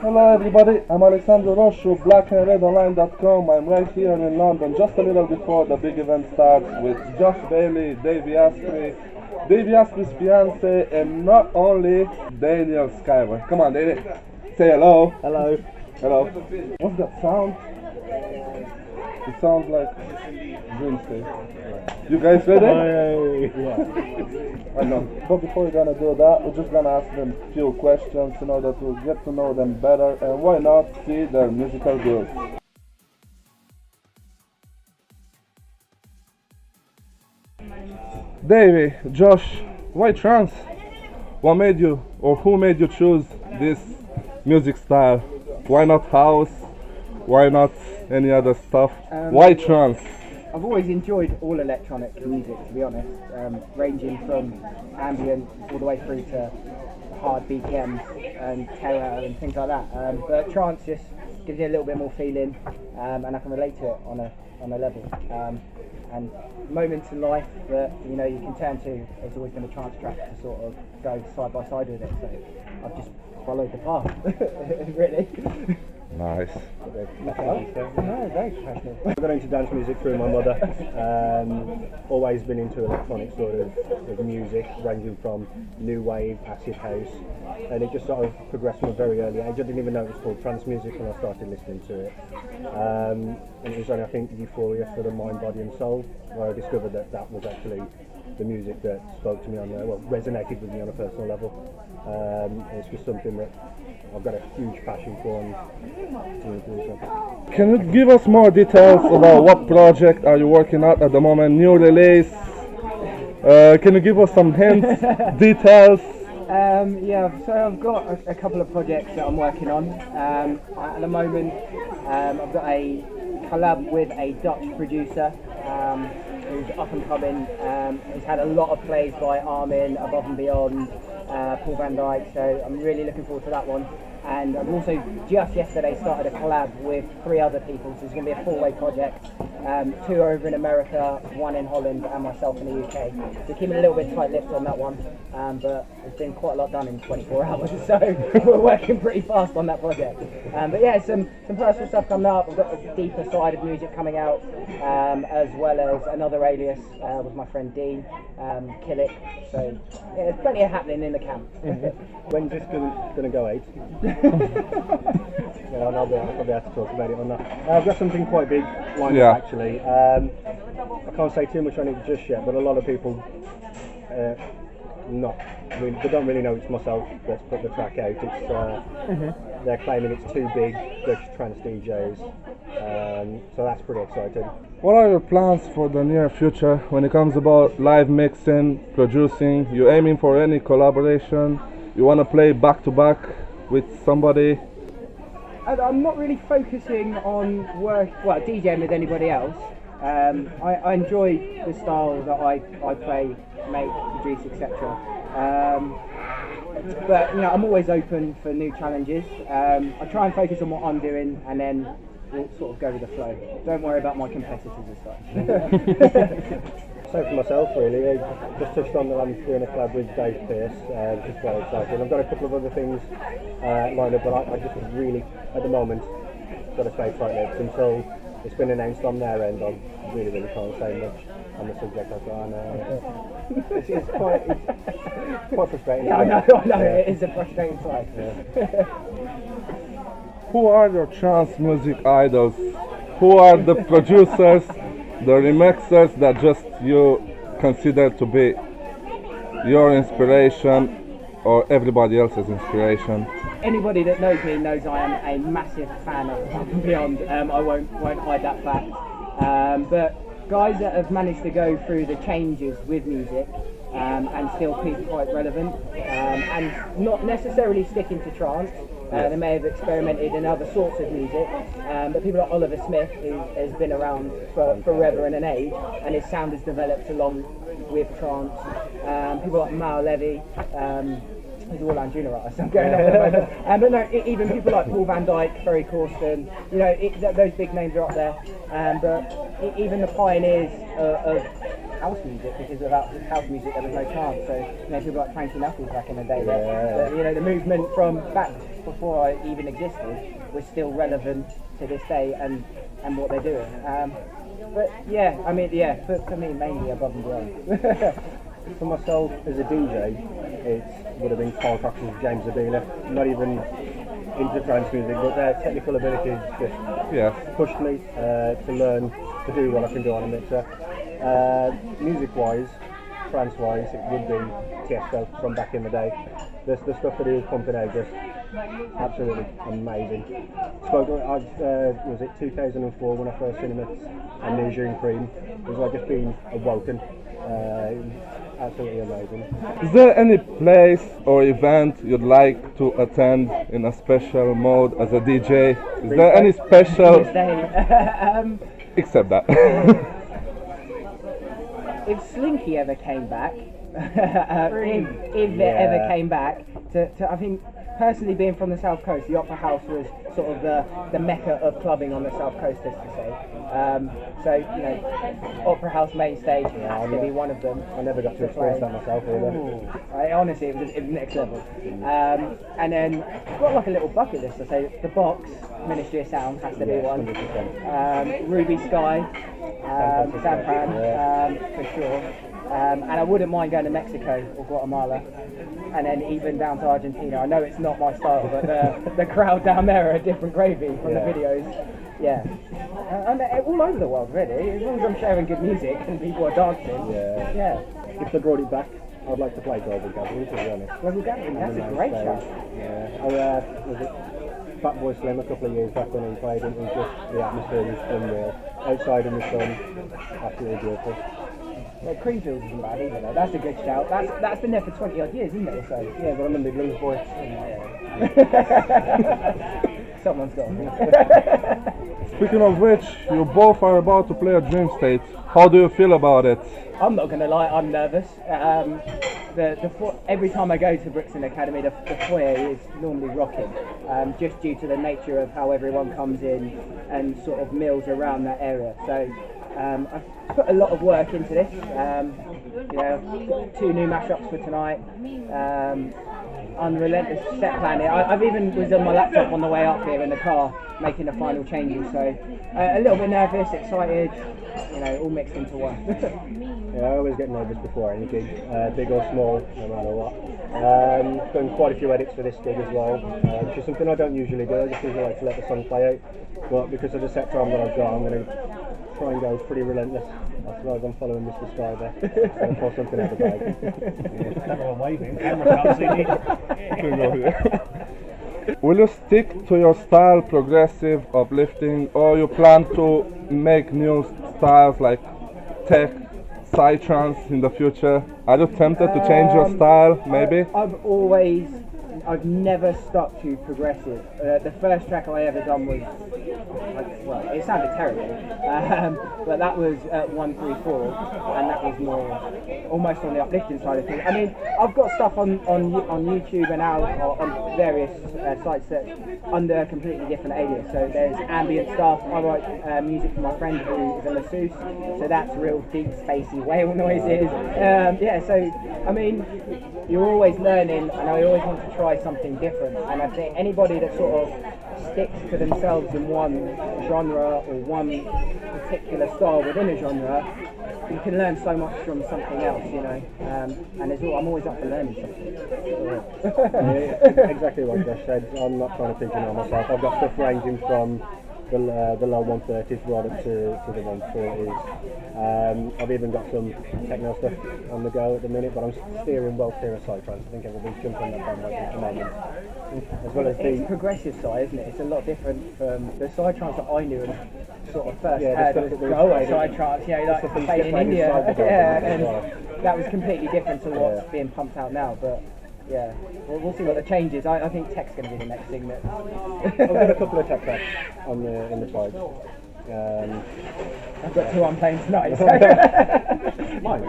Hello everybody, I'm Alessandro Roscio, blackandredonline.com. I'm right here in London, just a little before the big event starts, with Josh Bailey, Davey Asprey, Davey Asprey's fiance, and not only Daniel Skyver. Come on, Davey, say hello. Hello. Hello. What's that sound? It sounds like Green State. You guys ready? Yeah. I know. But before we're gonna do that, we're just gonna ask them a few questions in order to get to know them better, and why not see their musical growth. Davey, Josh, why trance? What made you, or who made you choose this music style? Why not house? Why not any other stuff? Why trance? I've always enjoyed all electronic music, to be honest, ranging from ambient all the way through to hard BPMs and terror and things like that. But trance just gives you a little bit more feeling, and I can relate to it on a level. And moments in life that you can turn to, has always been a trance track to sort of go side by side with it. So I've just followed the path, really. Nice. No, very professional. I got into dance music through my mother. Always been into electronic sort of music, ranging from new wave, acid house, and it just sort of progressed from a very early age. I didn't even know it was called trance music when I started listening to it. And it was only, I think, Euphoria for the mind, body and soul, where I discovered that was actually the music that spoke to me resonated with me on a personal level. It's just something that I've got a huge passion for. Can you give us more details about what project are you working at the moment? New release? Can you give us some hints, details? So I've got a couple of projects that I'm working on. At the moment, I've got a collab with a Dutch producer who's up and coming. He's had a lot of plays by Armin, Above and Beyond, Paul van Dyk, so I'm really looking forward to that one. And I've also just yesterday started a collab with 3 other people, so it's going to be a 4-way project. 2 over in America, 1 in Holland, and myself in the UK. So keeping a little bit tight-lipped on that one, but there's been quite a lot done in 24 hours, so we're working pretty fast on that project. But yeah, some personal stuff coming up. I've got a deeper side of music coming out, as well as another alias with my friend Dean, Kill It. So yeah, there's plenty of happening in the camp. When's this going to go out? Yeah, I'll be able to talk about it on that. I've got something quite big lined up actually. I can't say too much on it just yet, but a lot of people they don't really know it's myself that's put the track out. It's they're claiming it's too big, Dutch trance DJs, so that's pretty exciting. What are your plans for the near future when it comes about live mixing, producing? You aiming for any collaboration? You want to play back to back with somebody? I'm not really focusing on DJing with anybody else. I enjoy the style that I play, make, produce, etc. But I'm always open for new challenges. I try and focus on what I'm doing, and then we'll sort of go with the flow. Don't worry about my competitors as such. So for myself, really, I just touched on that I'm doing a collab with Dave Pearce, which is quite exciting. I've got a couple of other things lined up, but I just really, at the moment, got to stay tight-lipped until it's been announced on their end. I really can't say much on the subject. I know it's quite frustrating. Yeah, I know, yeah. It is a frustrating side. Yeah. Who are your trance music idols? Who are the producers, the remixers that just you consider to be your inspiration or everybody else's inspiration? Anybody that knows me knows I am a massive fan of Above and Beyond. I won't hide that fact. But guys that have managed to go through the changes with music and still keep quite relevant, and not necessarily sticking to trance. They may have experimented in other sorts of music, but people like Oliver Smith, who has been around for forever and an age, and his sound has developed along with trance. People like Mal Levy, who's all Land Junior artists, I'm going up but no, even people like Paul van Dyk, Ferry Corsten, those big names are up there. But even the pioneers of house music, because without house music there was no trance. So people like Frankie Knuckles back in the day, the movement from back before I even existed was still relevant to this day, and what they're doing. But yeah, I mean, for me mainly above and beyond. For myself as a DJ, it would have been Carl Cox's James Zabila. Not even into trance music, but their technical abilities just pushed me to learn to do what I can do on a mixer. Music-wise, trance-wise, it would be Tiesto from back in the day. The stuff that he was pumping out, just absolutely amazing. Was it 2004 when I first seen him at Amnesia and Cream? It was like just being awoken. Absolutely amazing. Is there any place or event you'd like to attend in a special mode as a DJ? Is there any special... Except that. If Slinky ever came back, if it ever came back, to I think personally being from the South Coast, the Opera House was sort of the mecca of clubbing on the South Coast, as to say. So Opera House main stage has to be one of them. I never got to experience that myself either. Honestly, it was next level. And then I've got like a little bucket list. I say the Box, Ministry of Sound has to be one. 100%. Ruby Sky, San Fran, for sure. And I wouldn't mind going to Mexico or Guatemala, and then even down to Argentina. I know it's not my style, but the crowd down there are a different gravy from the videos. Yeah, and all over the world really, as long as I'm sharing good music and people are dancing. Yeah. If they brought it back, I'd like to play Global Gathering, to be honest. Global Gathering, that's a great show. Yeah, was it Fatboy Slim a couple of years back when he played, and it was just, the atmosphere was unreal. Outside in the sun, absolutely beautiful. Well, Creamfields isn't bad either though, that's a good shout. That's been there for 20 odd years, isn't it? So yeah, but I'm a Midlands boy. Someone's got me. Speaking of which, you both are about to play at Dream State. How do you feel about it? I'm not going to lie, I'm nervous. Every time I go to Brixton Academy, the foyer is normally rocking, just due to the nature of how everyone comes in and sort of mills around that area. So I've put a lot of work into this. Got 2 new mashups for tonight. Unrelentless set planning. I've even was on my laptop on the way up here in the car making the final changes. So a little bit nervous, excited, all mixed into one. Yeah, I always get nervous before any gig, big or small, no matter what. Done quite a few edits for this gig as well, which is something I don't usually do. I just usually like to let the song play out. But because of the set time that I've got, I'm going to try and go pretty relentless. I suppose I'm following Mr. Sky there. So I'll pull something out of the bag. Everyone waving, camera can't see. Will you stick to your style, progressive, uplifting, or you plan to make new styles like tech, psytrance in the future? Are you tempted to change your style, maybe? I've never stuck to progressive. The first track I ever done was, it sounded terrible, but that was 134, and that was more almost on the uplifting side of things. I mean, I've got stuff on YouTube and now on various sites that under a completely different alias. So there's ambient stuff. I write music for my friend who is a masseuse, so that's real deep, spacey whale noises. So I mean, you're always learning, and I always want to try something different. And I think anybody that sort of sticks to themselves in one genre or one particular style within a genre, you can learn so much from something else, and I'm always up for learning something. Exactly what Josh said. I'm not trying to pigeonhole myself. I've got stuff ranging from the low 130s right up to the 140s. I've even got some techno stuff on the go at the minute, but I'm steering well clear of psytrance. I think everybody's jumping on that bandwagon at the moment. As well as it's progressive side, isn't it? It's a lot different from the psytrance that I knew and sort of first heard of psytrance, like playing in India. And that was completely different to what's being pumped out now. But yeah, we'll see what the change is. I think tech's going to be the next thing that. I've got a couple of tech tracks in the pipe. I've got 2 I'm playing tonight. So. Mine.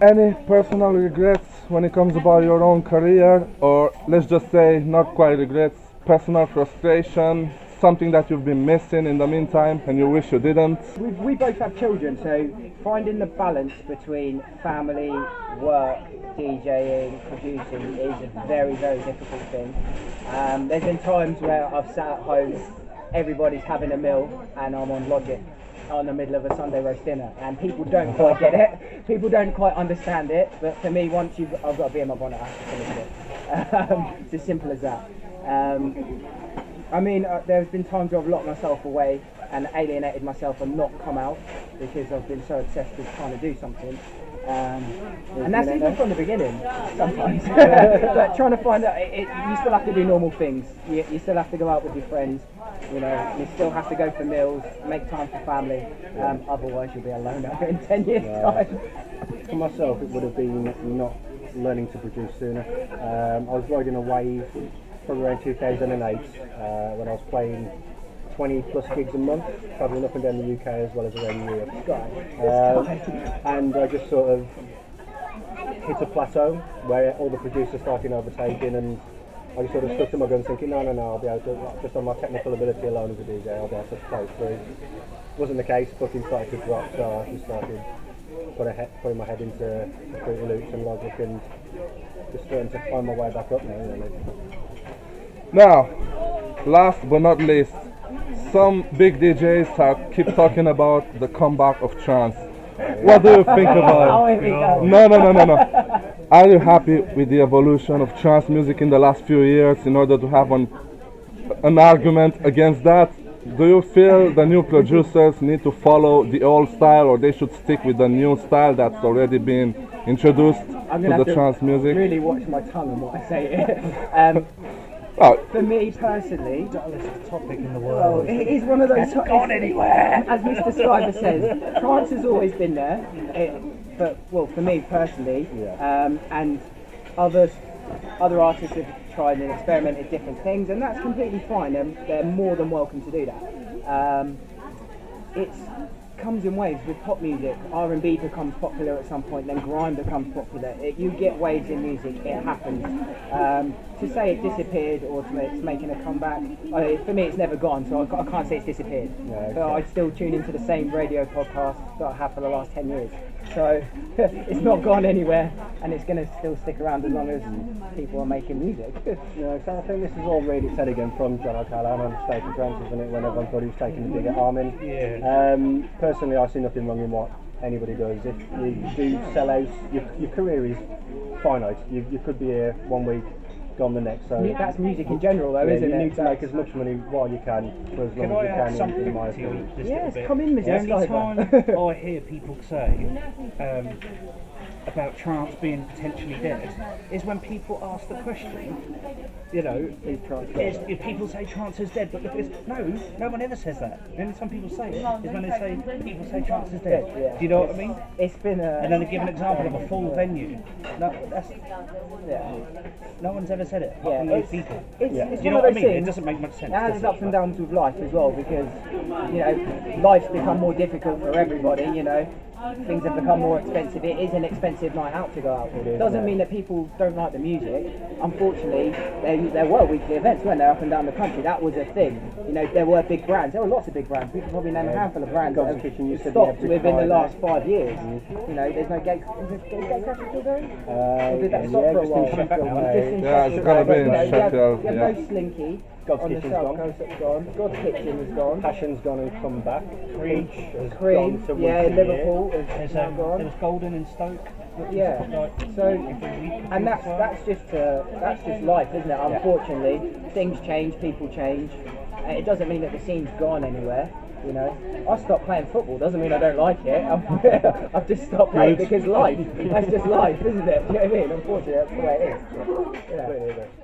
Any personal regrets when it comes about your own career, or let's just say not quite regrets, personal frustration, something that you've been missing in the meantime and you wish you didn't? We both have children, so finding the balance between family, work, DJing, producing is a very, very difficult thing. There's been times where I've sat at home, everybody's having a meal, and I'm on Logic on the middle of a Sunday roast dinner, and people don't quite get it. People don't quite understand it, but for me, I've got to be in my bonnet, I have to finish it. It's as simple as that. I mean, there's been times where I've locked myself away and alienated myself and not come out because I've been so obsessed with trying to do something. And that's even from the beginning, sometimes. But trying to find out, you still have to do normal things. You still have to go out with your friends. You know, you still have to go for meals, make time for family. Otherwise, you'll be a loner in 10 years' time. For myself, it would have been not learning to produce sooner. I was riding a wave from around 2008 when I was playing 20 plus gigs a month, travelling up and down the UK as well as around Europe. And I just sort of hit a plateau where all the producers started overtaking, and I just sort of stuck to my guns thinking, no, I'll be able to, just on my technical ability alone as a DJ, I'll be able to play through. Wasn't the case, booking started to drop, so I just started putting my head into Fruity Loops and Logic and just starting to find my way back up now, really. Now, last but not least, some big DJs keep talking about the comeback of trance. What do you think about it? No. Are you happy with the evolution of trance music in the last few years in order to have an argument against that? Do you feel the new producers need to follow the old style, or they should stick with the new style that's already been introduced to the trance music? Really watch my tongue and what I say. For me personally, Dullest topic in the world. it is one of those. It's gone anywhere. As Mr. Scriber says, trance has always been there. For me personally, and other artists have tried and experimented different things, and that's completely fine. They're more than welcome to do that. It comes in waves with pop music. R&B becomes popular at some point, then grime becomes popular. You get waves in music, it happens. To say it disappeared or it's making a comeback, for me it's never gone, so I can't say it's disappeared. But I still tune into the same radio podcast that I have for the last 10 years. So it's not gone anywhere, and it's going to still stick around as long as people are making music. So I think this is all really said again from John O'Callaghan on State of Trance, isn't it, when everyone thought he was taking the dig at Armin. Personally, I see nothing wrong in what anybody does. If you do sell out, your career is finite. You could be here one week, gone the next. So that's music in general, though, isn't it? You need to make as much money while you can, for as long as you can. Add something in my opinion? Yes, come in, Mr. The only time I hear people say about trance being potentially dead is when people ask the question, you know, if people say trance is dead, but look, no one ever says that. The only time people say it is when people say trance is dead. Do you know what I mean? It's been and then they give an example of a full venue. No one's ever said it. Apart from those people. It's Do you know what I mean? It doesn't make much sense. It has its ups and downs with life as well, because life's become more difficult for everybody. Things have become more expensive. It is an expensive night out to go out. It doesn't mean that people don't like the music. Unfortunately, there were weekly events, weren't there, up and down the country. That was a thing. There were big brands. There were lots of big brands. We can probably name a handful of brands that have stopped within the last 5 years. There's no gate. Is Gate Crash still going? Or did that stop for a while? It's gonna be in Sheffield. You have no Slinky. God's on the Kitchen's south gone. coast, that's gone. God's Kitchen is gone. Passion's gone and come back. Cream has Cream, gone to yeah, once a Liverpool year. is now gone. There was Golden in Stoke. Yeah. So, and that's just life, isn't it? Unfortunately, things change, people change. It doesn't mean that the scene's gone anywhere. I stopped playing football. Doesn't mean I don't like it. I've just stopped playing because life. That's just life, isn't it? Do you know what I mean? Unfortunately, that's the way it is. Yeah.